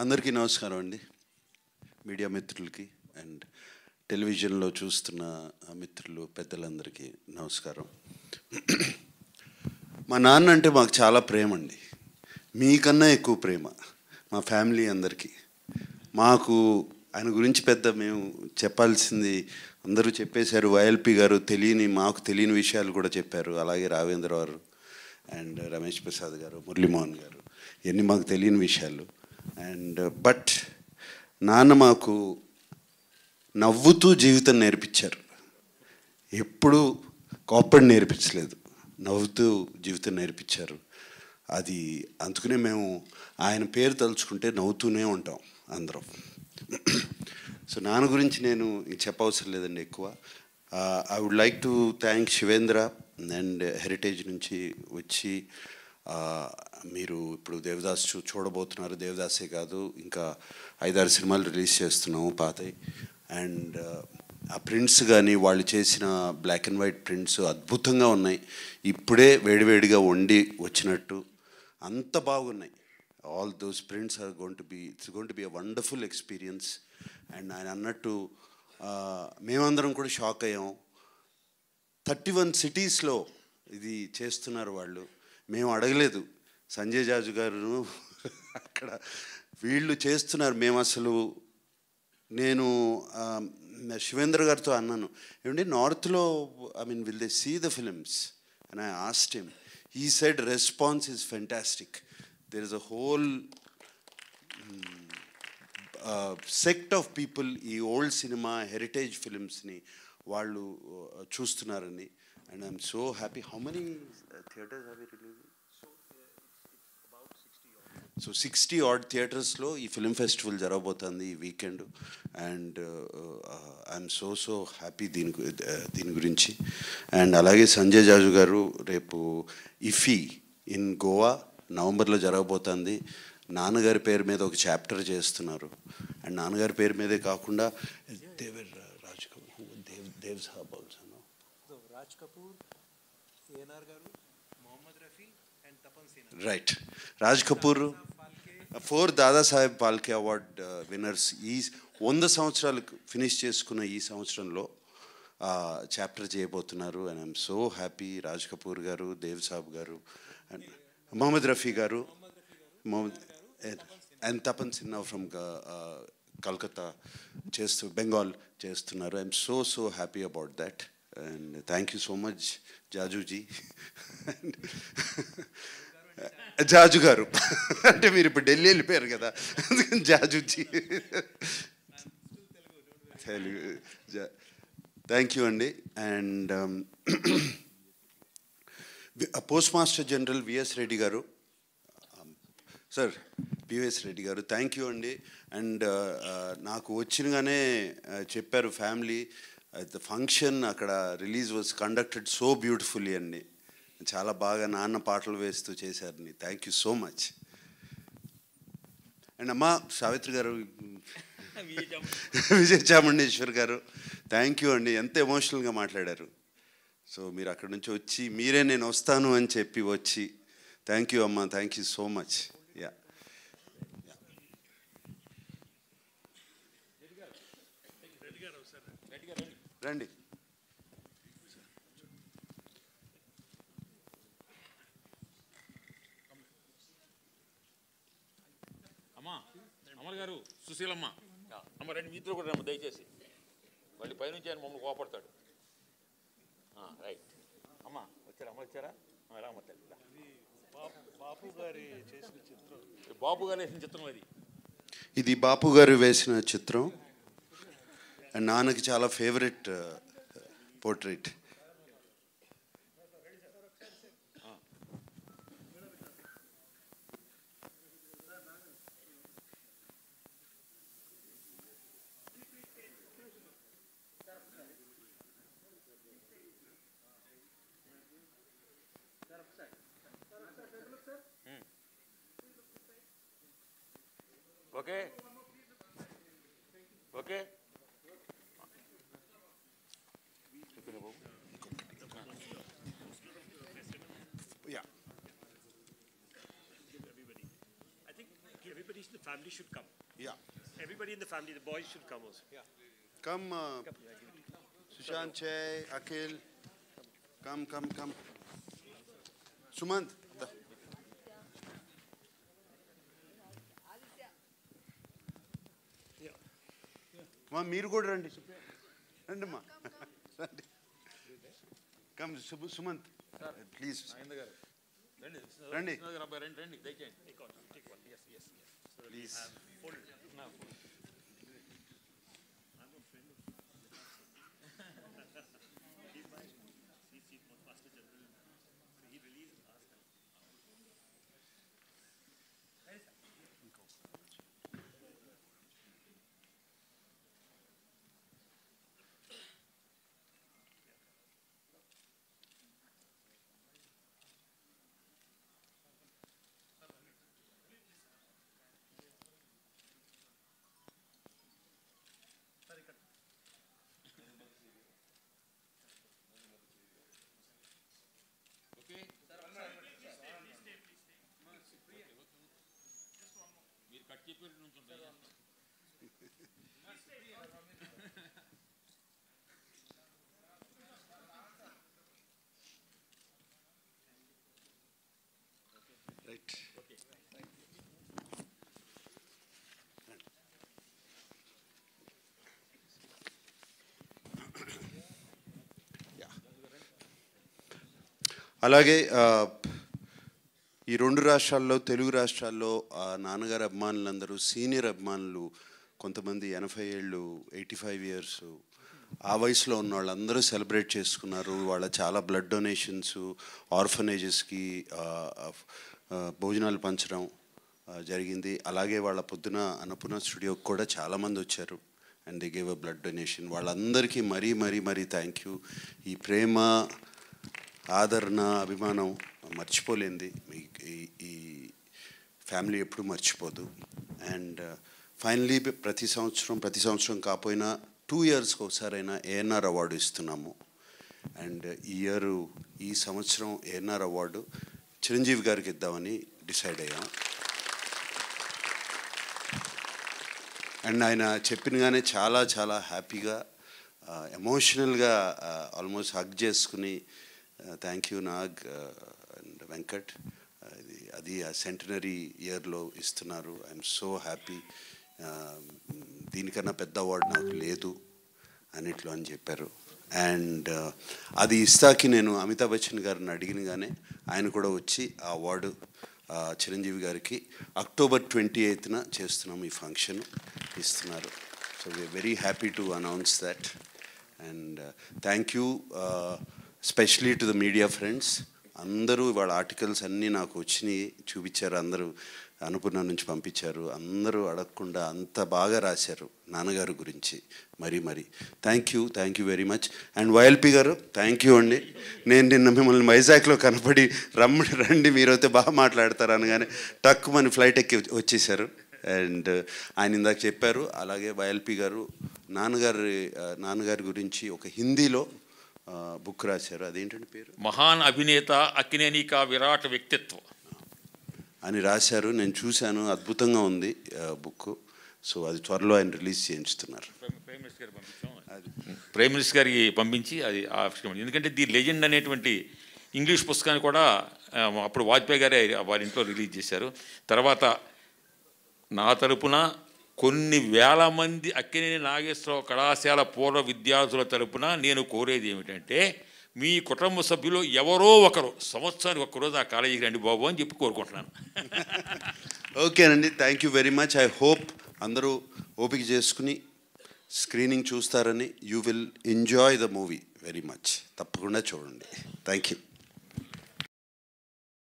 అందరికీ నమస్కారం అండి. మీడియా మిత్రులకి అండ్ టెలివిజన్లో చూస్తున్న మిత్రులు పెద్దలందరికీ నమస్కారం. మా నాన్న అంటే మాకు చాలా ప్రేమ అండి, మీకన్నా ఎక్కువ ప్రేమ మా ఫ్యామిలీ అందరికీ. మాకు ఆయన గురించి పెద్ద మేము చెప్పాల్సింది అందరూ చెప్పేశారు. వైఎల్పి గారు మాకు తెలియని విషయాలు కూడా చెప్పారు. అలాగే రావేంద్ర గారు అండ్ రమేష్ ప్రసాద్ గారు, మురళీమోహన్ గారు, ఇవన్నీ మాకు తెలియని విషయాలు. అండ్ బట్ నాన్న మాకు నవ్వుతూ జీవితం నేర్పించారు. ఎప్పుడు కోప్పడి నేర్పించలేదు, నవ్వుతూ జీవితం నేర్పించారు. అది అందుకనే మేము ఆయన పేరు తలుచుకుంటే నవ్వుతూనే ఉంటాం అందరం. సో నాన్న గురించి నేను చెప్పవసరం లేదండి ఎక్కువ. I would like to thank Shivendra and heritage నుంచి వచ్చి మీరు ఇప్పుడు దేవదాస్ చూడబోతున్నారు. దేవదాసే కాదు, ఇంకా 5-6 సినిమాలు రిలీజ్ చేస్తున్నాము పాతవి. అండ్ ఆ ప్రింట్స్ కానీ వాళ్ళు చేసిన బ్లాక్ అండ్ వైట్ ప్రింట్స్ అద్భుతంగా ఉన్నాయి. ఇప్పుడే వేడివేడిగా వండి వచ్చినట్టు అంత బాగున్నాయి. All those prints are it's going to be a wonderful experience. And ఆయన అన్నట్టు మేమందరం కూడా షాక్ అయ్యాం. 31 సిటీస్లో ఇది చేస్తున్నారు వాళ్ళు. మేము అడగలేదు. సంజయ్ జాజు గారు అక్కడ వీళ్ళు చేస్తున్నారు. మేము అసలు నేను శివేంద్ర గారితో అన్నాను, ఏమంటే నార్త్లో will they see the films and I asked him. He said response is fantastic. There is a whole sect of people ఈ ఓల్డ్ సినిమా హెరిటేజ్ ఫిలిమ్స్ని వాళ్ళు చూస్తున్నారని. And I'm so happy. How many theatres have you release? So 60 odd థియేటర్స్లో ఈ film festival జరగబోతుంది ఈ weekend. And I'm so happy దీని గురించి. అండ్ అలాగే సంజయ్ జాజు గారు రేపు ఇఫీ ఇన్ గోవా నవంబర్లో జరగబోతుంది. నాన్నగారి పేరు మీద ఒక చాప్టర్ చేస్తున్నారు. అండ్ నాన్నగారి పేరు మీదే కాకుండా రాజ్ కపూర్, దేవ్ సాబ్ ఆల్సో, రాజ్ కపూర్, ఏఎన్ఆర్ గారు, మొహమ్మద్ రఫీ అండ్ తపన్ సేనా. Right. Raj Kapoor 4 Dadasaheb Phalke award winners. ఈ 100 సంవత్సరాలు ఫినిష్ చేసుకున్న ఈ సంవత్సరంలో చాప్టర్ చేయబోతున్నారు. And I'm so happy. Raj Kapoor గారు, దేవ్ సాబ్ గారు అండ్ మొహమ్మద్ రఫీ గారు, అండ్ తపన్ సిన్హా ఫ్రమ్ కల్కత్తా బెంగాల్ చేస్తున్నారు. I'm so happy about that. And thank you so much Jajuji. జాజు గారు అంటే మీరు ఇప్పుడు ఢిల్లీ వెళ్ళిపోయారు కదా, జాజుజీ తెలుగు. థ్యాంక్ యూ అండి. And post master general VS Reddy గారు, సార్ పివిఎస్ రెడ్డి గారు, థ్యాంక్ యూ అండి. అండ్ నాకు వచ్చినగానే చెప్పారు ఫ్యామిలీ ద ఫంక్షన్ అక్కడ release was conducted so beautifully అండి. చాలా బాగా నాన్న పాటలు వేస్తూ చేశారని. Thank you so much. And అమ్మ సావిత్రి గారు, విజయ చాముండేశ్వర్ గారు, థ్యాంక్ యూ అండి. ఎంత ఎమోషనల్గా మాట్లాడారు. సో మీరు అక్కడి నుంచి వచ్చి మీరే నేను వస్తాను అని చెప్పి వచ్చి, థ్యాంక్ యూ అమ్మ, thank you so much. Yeah రండి. అమర్ గారు, సుశీలమ్మ అమ్మ రండి, మీతో కూడా రమ్మ దయచేసి. మళ్ళీ పైనుంచి ఆయన మమ్మల్ని కోపడతాడు. రైట్ అమ్మ వచ్చారా? అమ్మ వచ్చారా? రామ్మ తల్లి. బాపు గారు వేసిన చిత్రం అది. ఇది బాపు గారు వేసిన చిత్రం. అండ్ నాన్నకి చాలా favourite portrait. Okay okay. family should come. Yeah. Everybody in the family, the boys should come also. Yeah. Come, Sushant, Chay, Akhil. Come. Sumant. మా మీరు కూడా రండి రండిమ్మా రండి కమ్ సుమంత్ ప్లీజ్ రండి ప్లీజ్ రైట్ అలాగే ఈ రెండు రాష్ట్రాల్లో తెలుగు రాష్ట్రాల్లో నాన్నగారు అభిమానులందరూ సీనియర్ అభిమానులు కొంతమంది 80 ఏళ్ళు 85 ఇయర్స్ ఆ వయసులో ఉన్న వాళ్ళందరూ సెలబ్రేట్ చేసుకున్నారు. వాళ్ళ చాలా బ్లడ్ డొనేషన్స్ ఆర్ఫనేజెస్కి భోజనాలు పంచడం జరిగింది. అలాగే వాళ్ళ పొద్దున అన్నపూర్ణ స్టూడియోకి కూడా చాలామంది వచ్చారు and they gave a blood donation. వాళ్ళందరికీ మరీ థ్యాంక్ యూ. ఈ ప్రేమ ఆదరణ అభిమానం మర్చిపోలేంది. ఈ ఫ్యామిలీ ఎప్పుడు మర్చిపోదు. అండ్ ఫైనలీ ప్రతి సంవత్సరం కాకపోయినా 2 ఇయర్స్కి ఒకసారైనా ఏఎన్ఆర్ అవార్డు ఇస్తున్నాము. అండ్ ఈ సంవత్సరం ఏఎన్ఆర్ అవార్డు చిరంజీవి గారికి ఇద్దామని డిసైడ్ అయ్యాం. అండ్ ఆయన చెప్పినగానే చాలా హ్యాపీగా ఎమోషనల్గా ఆల్మోస్ట్ హగ్ చేసుకుని thank you Nag and Venkat, అది ఆ సెంటనరీ ఇయర్లో ఇస్తున్నారు. I'm so happy. దీనికన్నా పెద్ద అవార్డు నాకు లేదు అన్నిట్లో అని చెప్పారు. అండ్ అది ఇస్తాకి నేను అమితాబ్ బచ్చన్ గారిని అడిగినగానే ఆయన కూడా వచ్చి ఆ అవార్డు చిరంజీవి గారికి October 28న చేస్తున్నాము ఈ ఫంక్షన్ ఇస్తున్నారు. So we are very happy to announce that. And thank you specially to the media friends. అందరూ వాళ్ళ ఆర్టికల్స్ అన్నీ నాకు వచ్చినాయి, చూపించారు. అందరూ అన్నపూర్ణ నుంచి పంపించారు. అందరూ అడగకుండా అంత బాగా రాశారు నాన్నగారు గురించి. మరి thank you very much. And YLP గారు థ్యాంక్ యూ అండి. నేను నిన్న మిమ్మల్ని వైజాగ్లో కనపడి రండి మీరైతే బాగా మాట్లాడతారు అనగానే టక్కుమని ఫ్లైట్ ఎక్కి వచ్చేసారు. అండ్ ఆయన ఇందాక చెప్పారు. అలాగే వైఎల్పి గారు నాన్నగారి గురించి ఒక హిందీలో బుక్ రాశారు. అదేంటంటే పేరు మహాన్ అభినేత అక్కినేని కా విరాట్ వ్యక్తిత్వం అని రాశారు. నేను చూశాను, అద్భుతంగా ఉంది బుక్. సో అది త్వరలో ఆయన రిలీజ్ చేయించుతున్నారు. ప్రైమ్ మినిస్టర్ గారికి పంపించి అది ఆవిష్కరణ. ఎందుకంటే ది లెజెండ్ అనేటువంటి ఇంగ్లీష్ పుస్తకాన్ని కూడా అప్పుడు వాజ్పేయి గారే వారి ఇంట్లో రిలీజ్ చేశారు. తర్వాత నా తరపున కొన్ని వేల మంది అక్కినేని నాగేశ్వరరావు కళాశాల పూర్వ విద్యార్థుల తరపున నేను కోరేది ఏమిటంటే, మీ కుటుంబ సభ్యులు ఎవరో ఒకరు సంవత్సరానికి ఒక్కరోజు ఆ కాలేజీకి రండి బాబు అని చెప్పి కోరుకుంటున్నాను. ఓకేనండి, thank you very much. I hope అందరూ ఓపిక చేసుకుని స్క్రీనింగ్ చూస్తారని. You will enjoy the movie very much. తప్పకుండా చూడండి. Thank you.